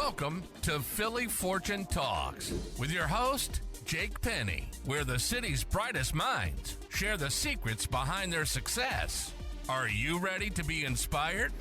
Welcome to Philly Fortune Talks with your host, Jake Penny, where the city's brightest minds share the secrets behind their success. Are you ready to be inspired?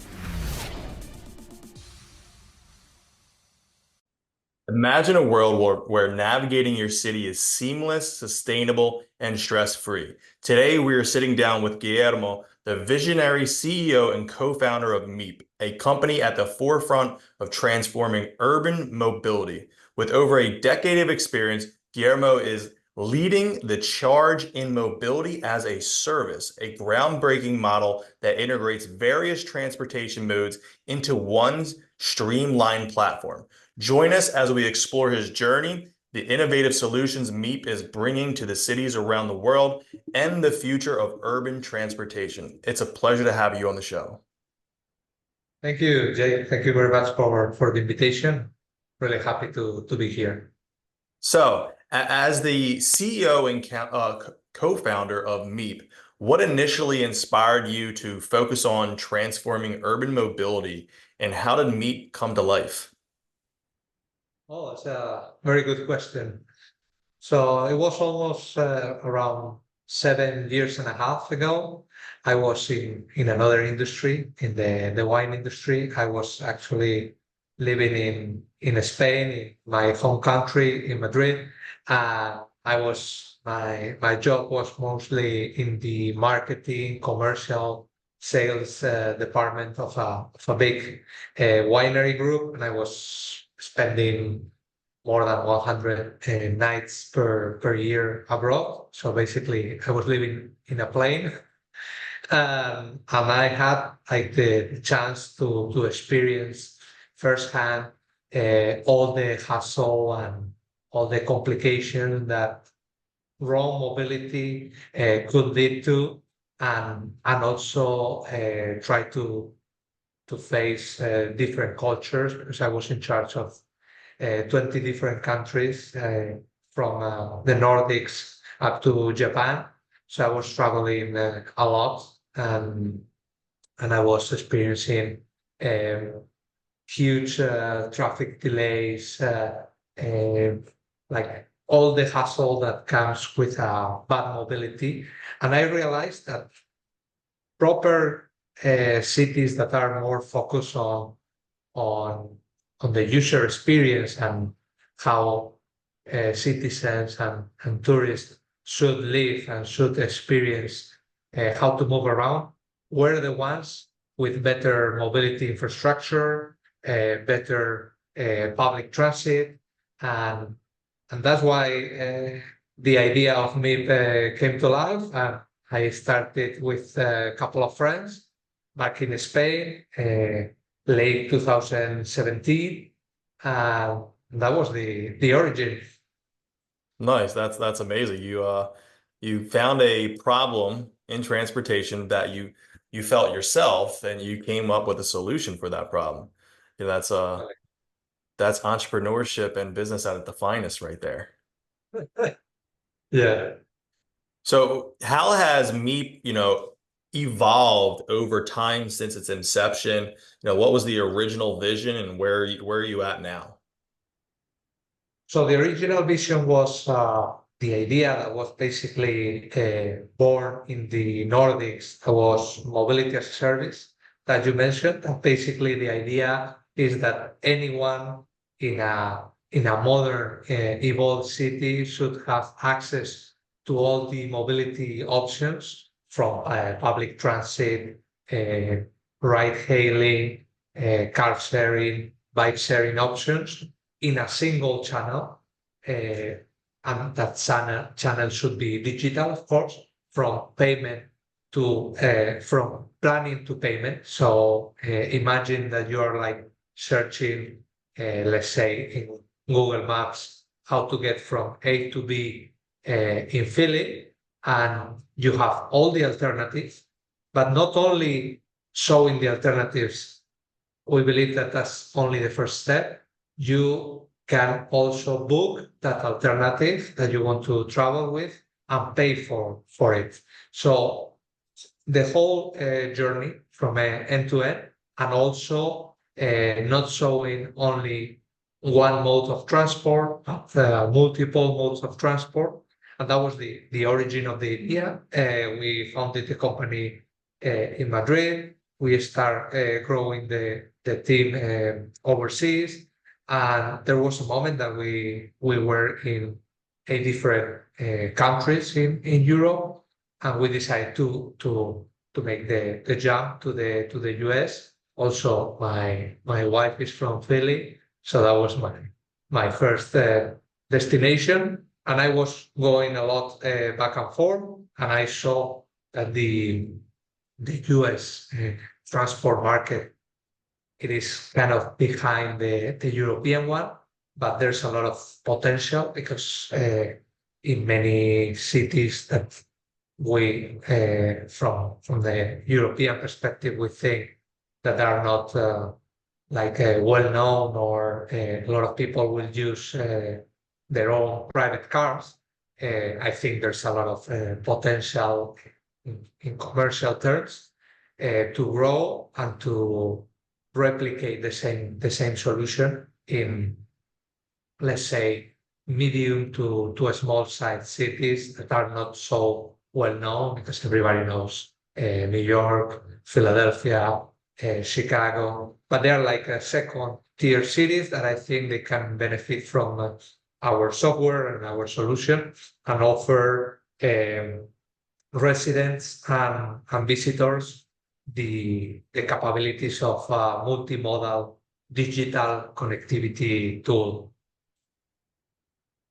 Imagine a world where navigating your city is seamless, sustainable, and stress-free. Today, we are sitting down with Guillermo, the visionary CEO and co-founder of Meep, a company at the forefront of transforming urban mobility. With over a decade of experience, Guillermo is leading the charge in mobility as a service, a groundbreaking model that integrates various transportation modes into one streamlined platform. Join us as we explore his journey, the innovative solutions Meep is bringing to the cities around the world, and the future of urban transportation. It's a pleasure to have you on the show. Thank you, Jay. Thank you very much for the invitation. Really happy to be here. So, as the CEO and co-founder of Meep, what initially inspired you to focus on transforming urban mobility, and how did Meep come to life? Oh, it's a very good question. So it was almost around 7 years and a half ago. I was in another industry, in the wine industry. I was actually living in Spain, in my home country, in Madrid. And my job was mostly in the marketing, commercial sales department of a big winery group. And I was spending more than 100 nights per year abroad. So basically, I was living in a plane, and I had like the chance to experience firsthand all the hassle and all the complications that raw mobility could lead to, and also try to face different cultures, because I was in charge of 20 different countries from the Nordics up to Japan. So I was traveling a lot, and I was experiencing huge traffic delays, like all the hassle that comes with bad mobility. And I realized that proper cities that are more focused on the user experience and how citizens and tourists should live and should experience how to move around were the ones with better mobility infrastructure, better public transit, and that's why the idea of Meep came to life. And I started with a couple of friends back in Spain, late 2017. That was the origin. Nice. That's amazing. You found a problem in transportation that you felt yourself, and you came up with a solution for that problem. Yeah, that's entrepreneurship and business at the finest right there. Yeah. So how has Meep, evolved over time since its inception? What was the original vision, and where are you at now? So the original vision was the idea that was basically born in the Nordics. That was mobility as a service that you mentioned. And basically, the idea is that anyone in a modern, evolved city should have access to all the mobility options, from public transit, ride hailing, car sharing, bike sharing options in a single channel. And that channel should be digital, of course, from planning to payment. So imagine that you are like searching, let's say in Google Maps, how to get from A to B in Philly, and you have all the alternatives, but not only showing the alternatives. We believe that that's only the first step. You can also book that alternative that you want to travel with and pay for it. So the whole journey from end to end, and also not showing only one mode of transport, multiple modes of transport. And that was the origin of the idea. We founded the company in Madrid. We start growing the team overseas. And there was a moment that we were in 8 different countries in Europe, and we decided to make the jump to the US. Also, my wife is from Philly, so that was my first destination. And I was going a lot back and forth, and I saw that the US transport market, it is kind of behind the European one, but there's a lot of potential because in many cities that we, from the European perspective, we think that are not well known, or a lot of people will use their own private cars. I think there's a lot of potential in commercial terms to grow and to replicate the same solution in, let's say, medium to a small size cities that are not so well known, because everybody knows New York, Philadelphia, Chicago, but they're like a second tier cities that I think they can benefit from our software and our solution, and offer residents and visitors the capabilities of a multimodal digital connectivity tool.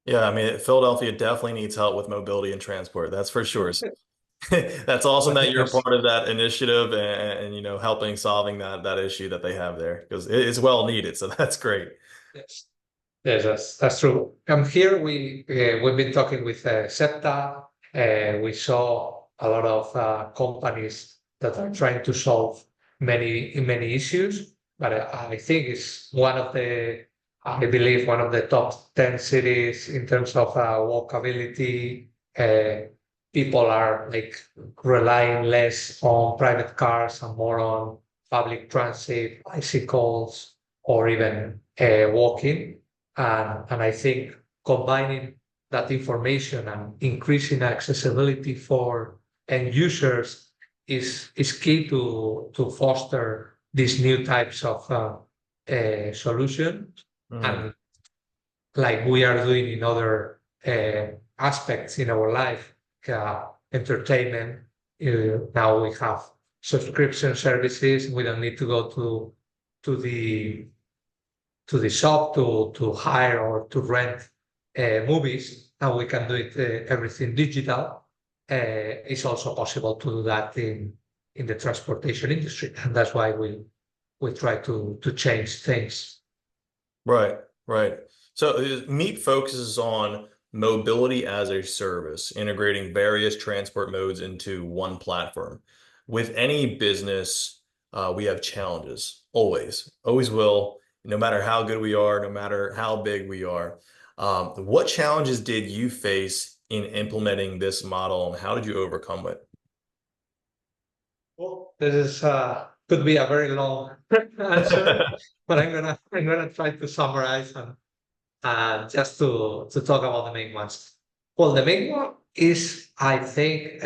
Yeah, I mean, Philadelphia definitely needs help with mobility and transport. That's for sure. So that's awesome that you're part of that initiative and helping solving that issue that they have there, because it's well needed. So that's great. Yes, yes, that's true. Here we've been talking with SEPTA. We saw a lot of companies that are trying to solve many issues, but I think it's I believe one of the top 10 cities in terms of walkability. People are like relying less on private cars and more on public transit, bicycles, or even walking. And I think combining that information and increasing accessibility for end users is key to foster these new types of solutions. And like we are doing in other aspects in our life, entertainment, now we have subscription services. We don't need to go to the shop to hire or to rent movies. Now we can do it everything digital. It's also possible to do that in the transportation industry, and that's why we try to change things. Right. So Meep focuses on mobility as a service, integrating various transport modes into one platform. With any business, we have challenges, always will, no matter how good we are, no matter how big we are. What challenges did you face in implementing this model, and how did you overcome it? Well, this could be a very long answer, but I'm gonna try to summarize and just to talk about the main ones. Well, the main one is, I think,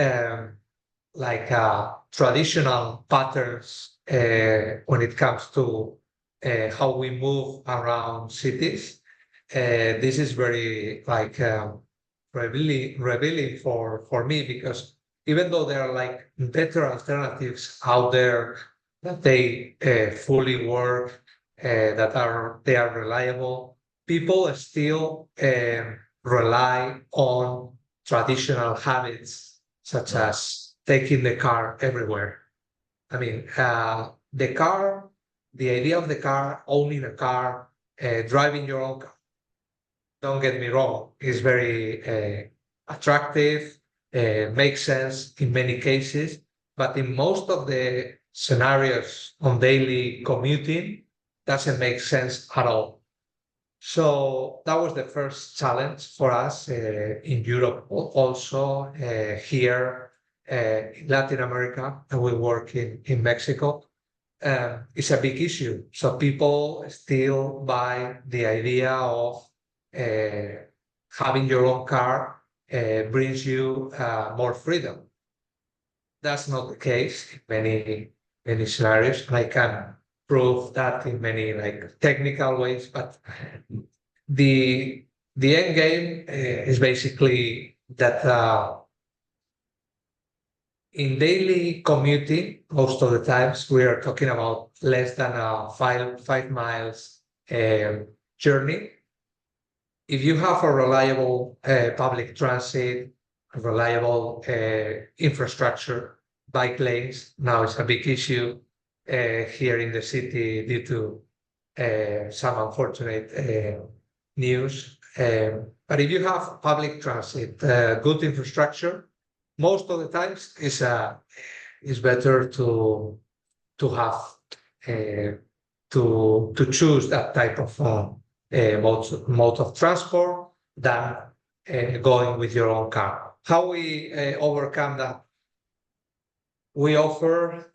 traditional patterns when it comes to how we move around cities. This is very revealing for me, because even though there are like better alternatives out there that they fully work, they are reliable, people still rely on traditional habits, such as taking the car everywhere. I mean, the idea of the car, owning a car, driving your own car, don't get me wrong, is very attractive, makes sense in many cases, but in most of the scenarios on daily commuting, doesn't make sense at all. So that was the first challenge for us in Europe, also here in Latin America, and we work in Mexico. is a big issue. So people still buy the idea of having your own car brings you more freedom. That's not the case in many scenarios, and I can prove that in many like technical ways. But the the end game is basically that in daily commuting, most of the times we are talking about less than a 5 miles journey. If you have a reliable public transit, a reliable infrastructure, bike lanes, now it's a big issue here in the city due to some unfortunate news. But if you have public transit, good infrastructure, most of the times it's better to have to choose that type of mode of transport than going with your own car. How we overcome that? We offer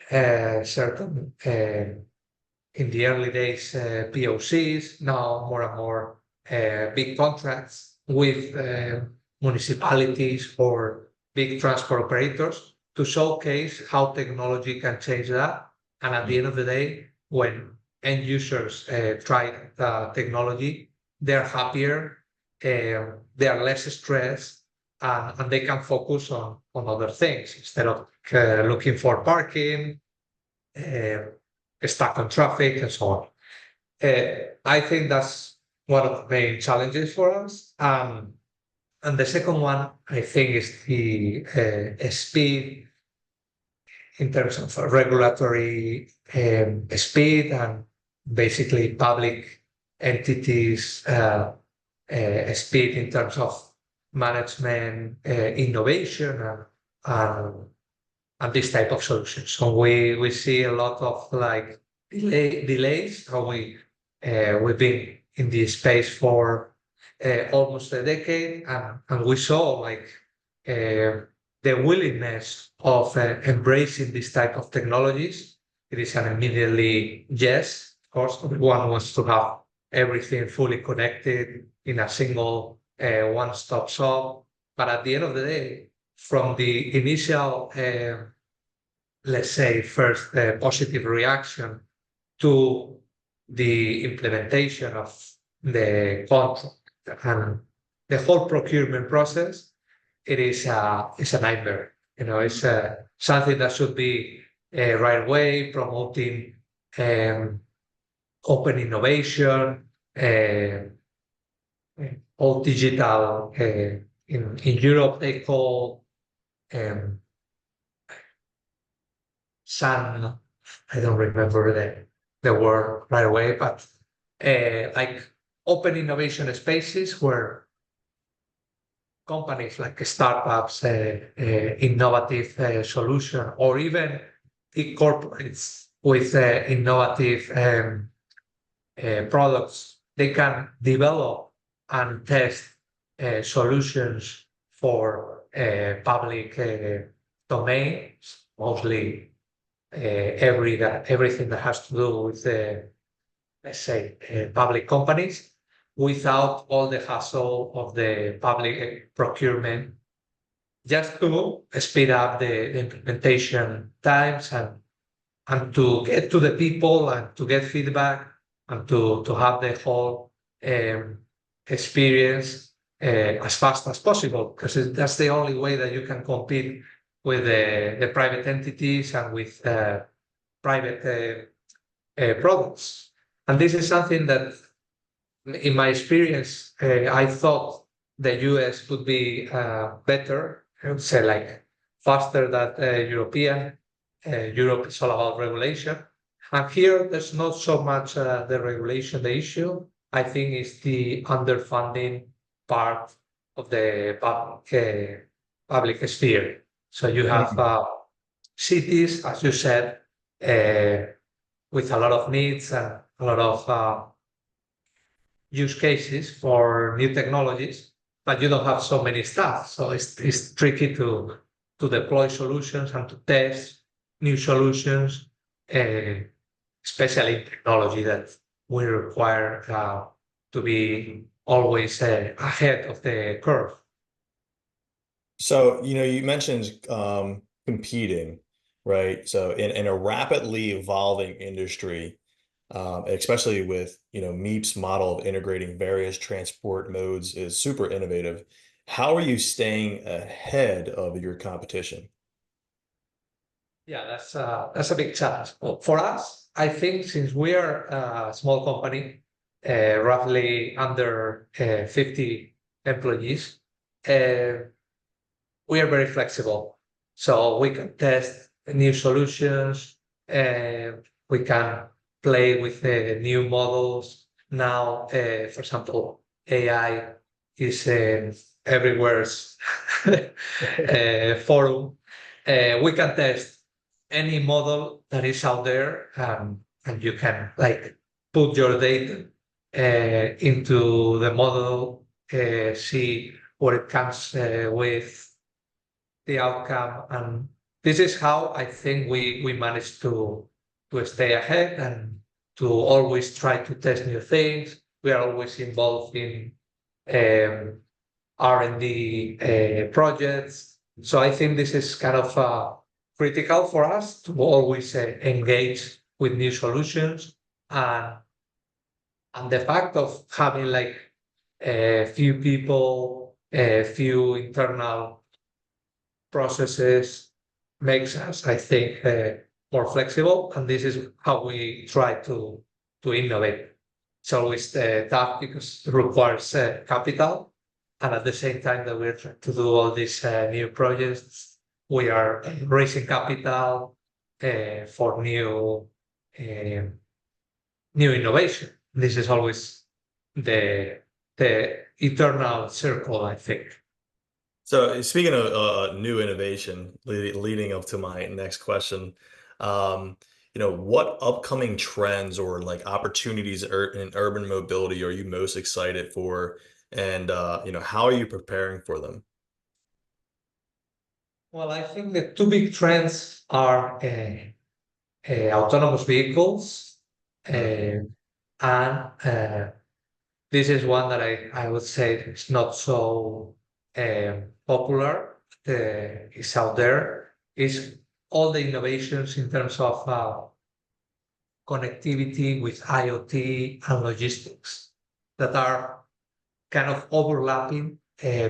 certain in the early days POCs, now more and more big contracts with municipalities or big transport operators to showcase how technology can change that. And at the end of the day, when end users try the technology, they're happier, they are less stressed, and they can focus on other things instead of looking for parking, stuck on traffic, and so on. I think that's one of the main challenges for us. And the second one, I think, is the speed in terms of regulatory speed and basically public entities speed in terms of management, innovation, and this type of solutions. So we see a lot of like delays. So we've been in this space for almost a decade, and we saw like the willingness of embracing this type of technologies. It is an immediately yes. Of course, everyone wants to have everything fully connected in a single one-stop shop. But at the end of the day, from the initial, let's say, first positive reaction to the implementation of the contract and the whole procurement process, it's a nightmare. It's something that should be right away promoting open innovation, all digital. In Europe, they call sun. I don't remember the word right away, but like open innovation spaces where companies like startups, innovative solution, or even big corporates with innovative products, they can develop and test solutions for public domains, mostly everything that has to do with, let's say, public companies, without all the hassle of the public procurement, just to speed up the implementation times and to get to the people and to get feedback and to have the whole experience as fast as possible, because that's the only way that you can compete with the private entities and with private products. And this is something that, in my experience, I thought the US would be better, I would say like faster than European. Europe is all about regulation. And here, there's not so much the regulation, the issue. I think it's the underfunding part of the public sphere. So you have cities, as you said, with a lot of needs and a lot of use cases for new technologies, but you don't have so many staff. So it's tricky to deploy solutions and to test new solutions especially in technology, that we require to be always ahead of the curve. So, you mentioned competing, right? So in a rapidly evolving industry, especially with, Meep's model of integrating various transport modes is super innovative. How are you staying ahead of your competition? Yeah, that's a big challenge. Well, for us, I think since we are a small company, roughly under 50 employees, uh, we are very flexible. So we can test new solutions, and we can play with new models. Now, for example, AI is everywhere's forum. We can test any model that is out there, and you can like put your data into the model, see what it comes with the outcome. And this is how I think we manage to stay ahead and to always try to test new things. We are always involved in um, R&D projects. So I think this is kind of critical for us to always engage with new solutions. And, and the fact of having like a few people, a few internal processes makes us, I think, more flexible. And this is how we try to innovate. It's always tough because it requires capital. And at the same time that we're trying to do all these new projects, we are raising capital for uh, new innovation. This is always the the eternal circle, I think. So speaking of new innovation, leading up to my next question, um, what upcoming trends or like opportunities in urban mobility are you most excited for, and how are you preparing for them? Well, I think the two big trends are autonomous vehicles, Mm. and this is one that I would say is not so popular. It's out there. Is all the innovations in terms of connectivity with IoT and logistics that are kind of overlapping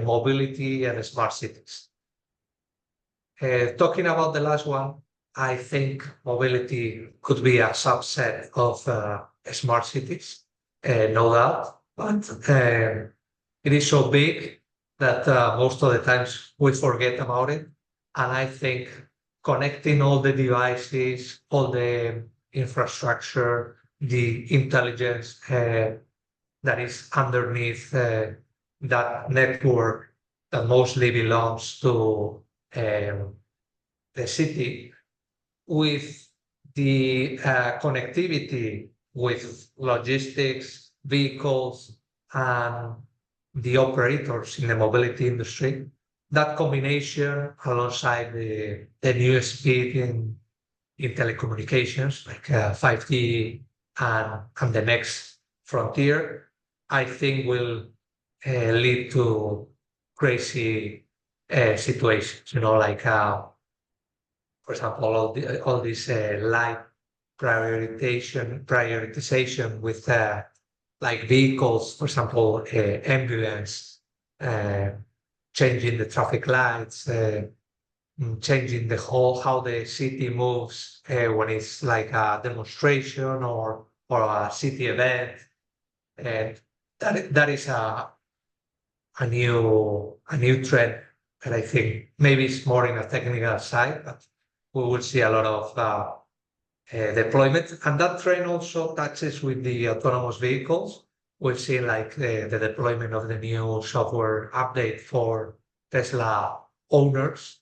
mobility and smart cities. Talking about the last one, I think mobility could be a subset of smart cities, no doubt, but it is so big that most of the times we forget about it. And I think connecting all the devices, all the infrastructure, the intelligence that is underneath that network that mostly belongs to the city, with the connectivity with logistics, vehicles, and the operators in the mobility industry. That combination, alongside the new speed in telecommunications, like 5G and the next frontier, I think will lead to crazy situations, like for example, all this light prioritization with like vehicles, for example, ambulance, uh, changing the traffic lights, changing the whole how the city moves when it's like a demonstration or a city event, and that is a new trend that I think maybe it's more in a technical side, but we will see a lot of deployment. And that trend also touches with the autonomous vehicles. We've seen like the deployment of the new software update for Tesla owners,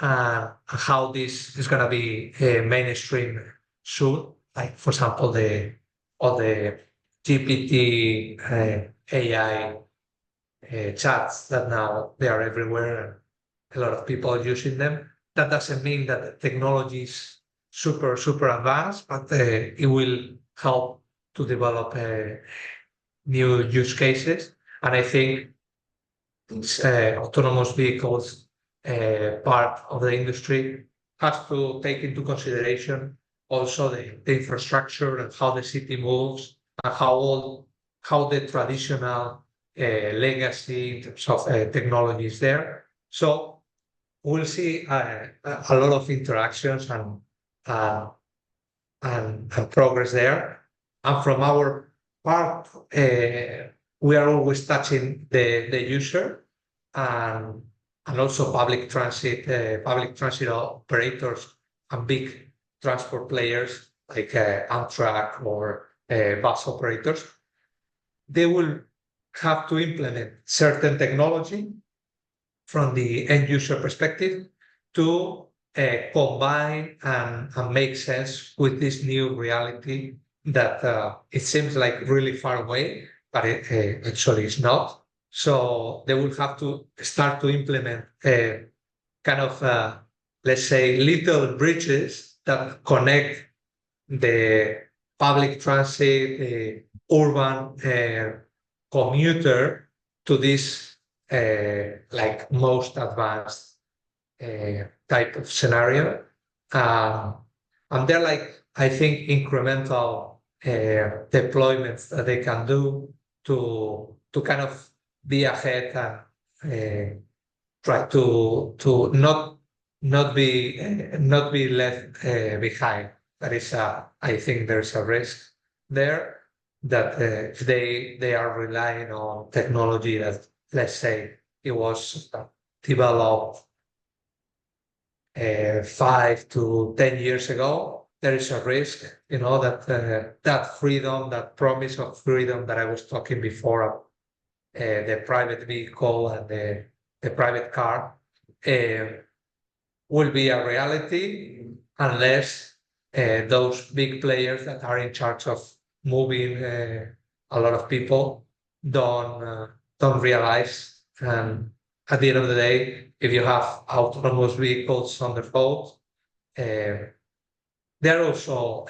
and how this is going to be mainstream soon. Like, for example, all the GPT AI chats that now they are everywhere and a lot of people are using them. That doesn't mean that the technology is super advanced, but it will help to develop new use cases. And I think autonomous vehicles part of the industry has to take into consideration also the infrastructure and how the city moves and how the traditional legacy in terms of technology is there. So we'll see a lot of interactions uh, and progress there. And from our part, we are always touching the user and also public transit operators and big transport players like Amtrak or bus operators. They will have to implement certain technology from the end user perspective to combine and make sense with this new reality that it seems like really far away, but it actually is not. So they will have to start to implement kind of, let's say, little bridges that connect the public transit, the urban commuter to this like most advanced type of scenario. And they're like, I think, incremental deployments that they can do to kind of be ahead and try to not be left behind. That is, I think there's a risk there that if they are relying on technology that, let's say, it was developed 5 to 10 years ago, there is a risk, that that freedom, that promise of freedom that I was talking before, the private vehicle and the private car, will be a reality unless those big players that are in charge of moving a lot of people don't realize. And at the end of the day, if you have autonomous vehicles on the road, there are also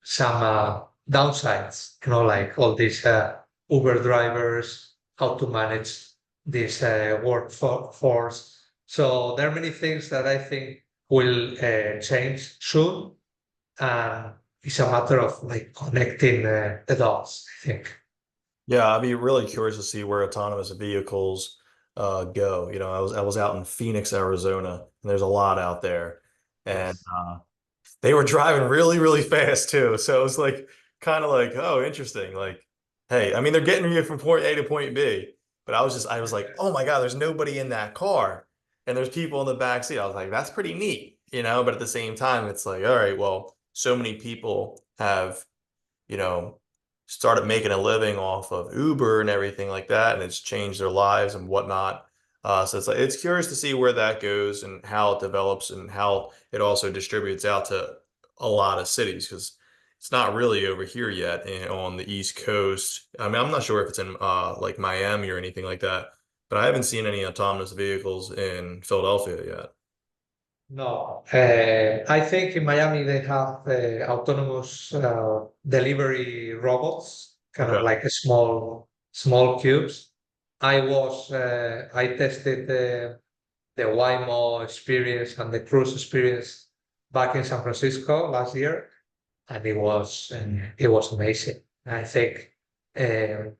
some downsides, like all these Uber drivers, how to manage this workforce. So there are many things that I think will change soon. And it's a matter of like connecting the dots, I think. Yeah, I'd be really curious to see where autonomous vehicles go. I was out in Phoenix, Arizona, and there's a lot out there, and Yes. they were driving really, really fast too. So it was like kind of like, oh, interesting. Like, hey, I mean, they're getting you from point A to point B, but I was like, oh my God, there's nobody in that car, and there's people in the back seat. I was like, that's pretty neat. But at the same time, it's like, all right, well, so many people have you know, started making a living off of Uber and everything like that, and it's changed their lives and whatnot. So it's curious to see where that goes and how it develops and how it also distributes out to a lot of cities because it's not really over here yet on the East Coast. I mean, I'm not sure if it's in like Miami or anything like that, but I haven't seen any autonomous vehicles in Philadelphia yet. No, I think in Miami they have autonomous delivery robots, kind of Okay. like a small cubes. I tested the Waymo experience and the cruise experience back in San Francisco last year, and it was amazing. I think um,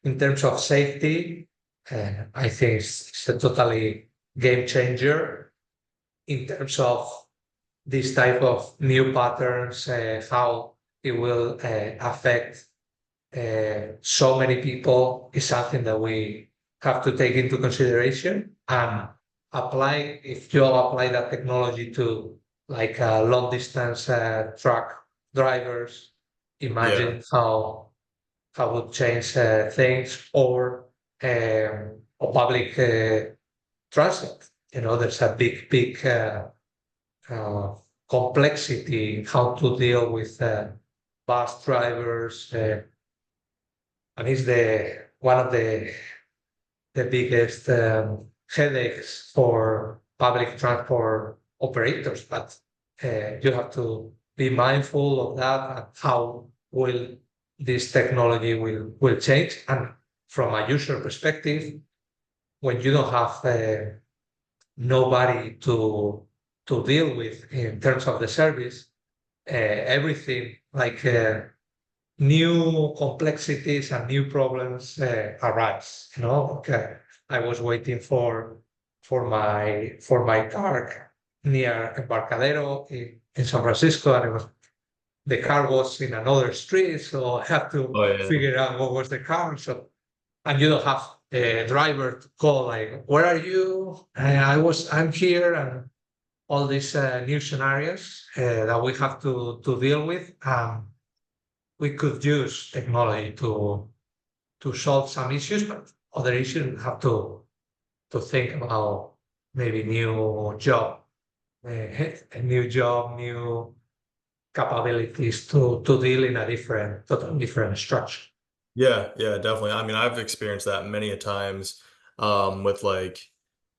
in terms of safety, I think it's a totally game changer in terms of this type of new patterns, how it will affect so many people is something that we have to take into consideration and apply. If you apply that technology to like long distance truck drivers, Yeah. imagine how would change things or public transit. There's a big uh, complexity in how to deal with bus drivers, and it's the one of the biggest headaches for public transport operators. But You have to be mindful of that and how will this technology will change. And from a user perspective, when you don't have nobody to deal with in terms of the service, everything like new complexities and new problems arise. Okay, I was waiting for my car near Embarcadero in San Francisco, and the car was in another street, so I have to Oh yeah. figure out what was the car. So, and you don't have a driver to call like, "Where are you?" I'm here, and all these new scenarios that we have to deal with. We could use technology to solve some issues, but other issues we have to think about maybe new capabilities to deal in a totally different structure. Yeah, yeah, definitely. I mean, I've experienced that many a times with like,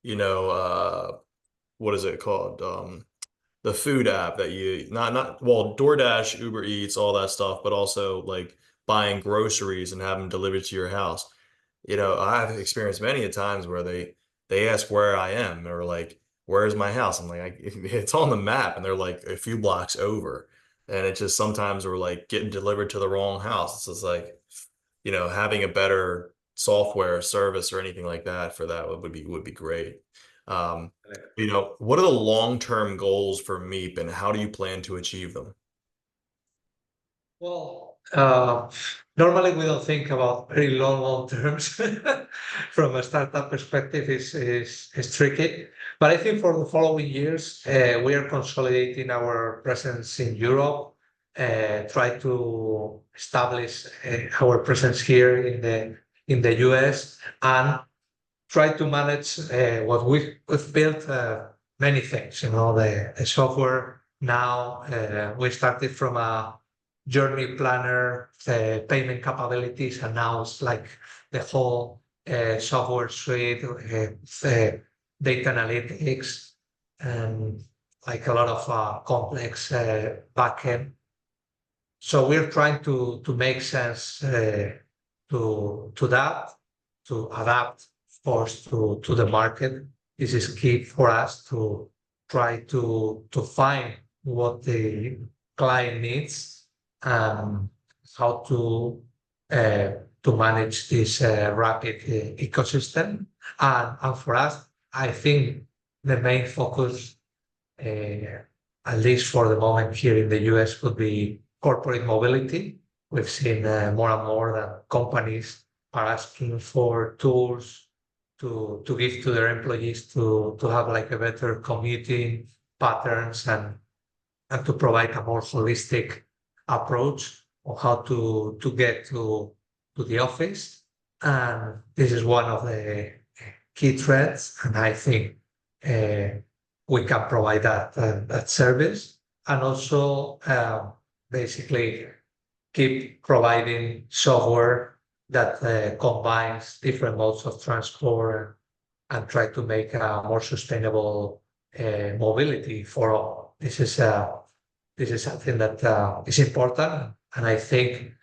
you know, what is it called? The food app that you not well, DoorDash, Uber Eats, all that stuff, but also like buying groceries and having them delivered to your house. I've experienced many a times where they ask where I am or like, where's my house? I'm like, it's on the map, and they're like a few blocks over. And it just sometimes we're like getting delivered to the wrong house. It's just like, having a better software service or anything like that for that would be great. Um, what are the long-term goals for Meep and how do you plan to achieve them? Well, normally we don't think about very long terms from a startup perspective is tricky. But I think for the following years, we are consolidating our presence in Europe, try to establish our presence here in the US, and try to manage what we've built many things. The software now, we started from a journey planner, payment capabilities, and now it's like the whole software suite, data analytics, and like a lot of complex backend. So we're trying to make sense to that, to adapt, of course, to the market. This is key for us to try to find what the client needs and how uh, to manage this rapid ecosystem. And for us, I think the main focus, at least for the moment here in the US, would be corporate mobility. We've seen more and more that companies are asking for tools to give to their employees to have like a better commuting patterns and to provide a more holistic approach on how to get to the office. And this is one of the key trends. And I think uh, we can provide that service and also basically keep providing software that combines different modes of transport and try to make a more sustainable mobility for all. This is something that is important, and I think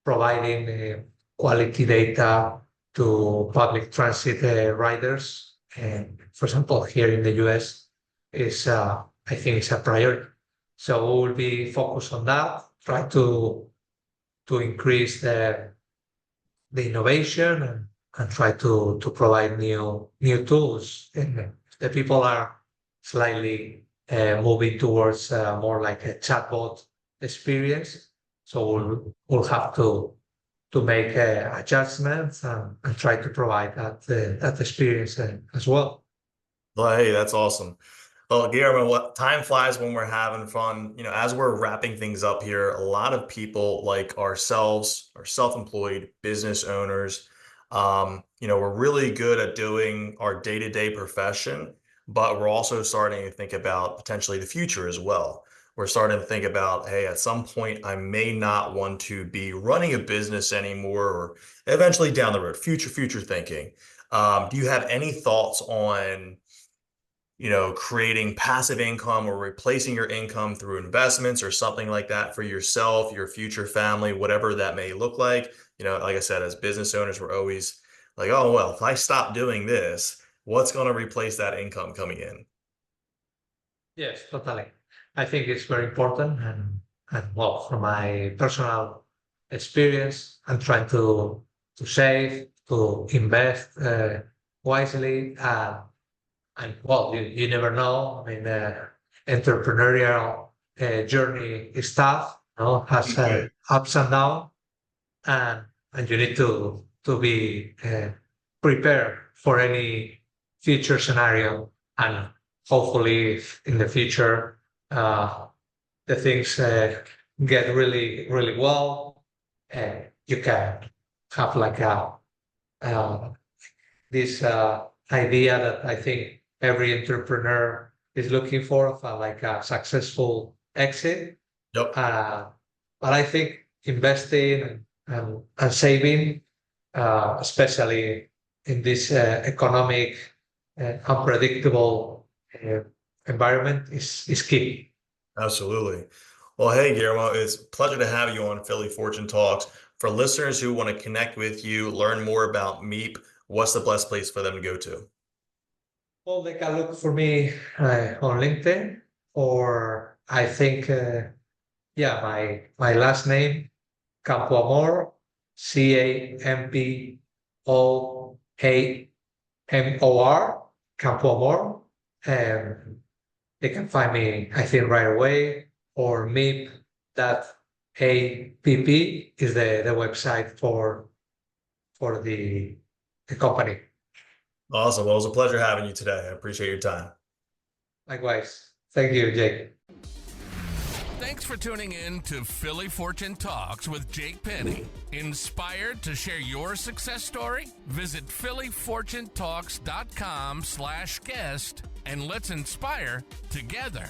providing quality data to public transit riders, and for example, here in the US, is I think is a priority. So we will be focused on that, try to increase the innovation and try to provide new tools. And the people are slightly moving towards more like a chatbot experience. So we'll have to make adjustments and try to provide that experience as well. Well, hey, that's awesome. Well, Guillermo, what time flies when we're having fun. As we're wrapping things up here, a lot of people like ourselves are self-employed business owners. We're really good at doing our day-to-day profession, but we're also starting to think about potentially the future as well. We're starting to think about, hey, at some point I may not want to be running a business anymore, or eventually down the road, future thinking. Do you have any thoughts on creating passive income or replacing your income through investments or something like that for yourself, your future family, whatever that may look like. Like I said, as business owners, we're always like, oh, well, if I stop doing this, what's going to replace that income coming in? Yes, totally. I think it's very important, and well, from my personal experience, I'm trying to save, to invest wisely, and well, you never know. I mean, entrepreneurial journey is tough, has ups and downs, and you need to be prepared for any future scenario, and hopefully in the future the things get really well, and you can have like a uh, this idea that I think every entrepreneur is looking for, of like a successful exit. Yep. But I think investing and saving, especially in this economic unpredictable uh, environment, is key. Absolutely. Well, hey, Guillermo, it's a pleasure to have you on Philly Fortune Talks. For listeners who want to connect with you, learn more about Meep, what's the best place for them to go to? Well, they can look for me on LinkedIn, or I think, yeah, my last name, Campoamor, Campoamor, Campoamor. And they can find me, I think, right away, or Meep. That app is the website for the company. Awesome. Well, it was a pleasure having you today. I appreciate your time. Likewise. Thank you, Jake. Thanks for tuning in to Philly Fortune Talks with Jake Penny. Inspired to share your success story? Visit phillyfortunetalks.com/guest and let's inspire together.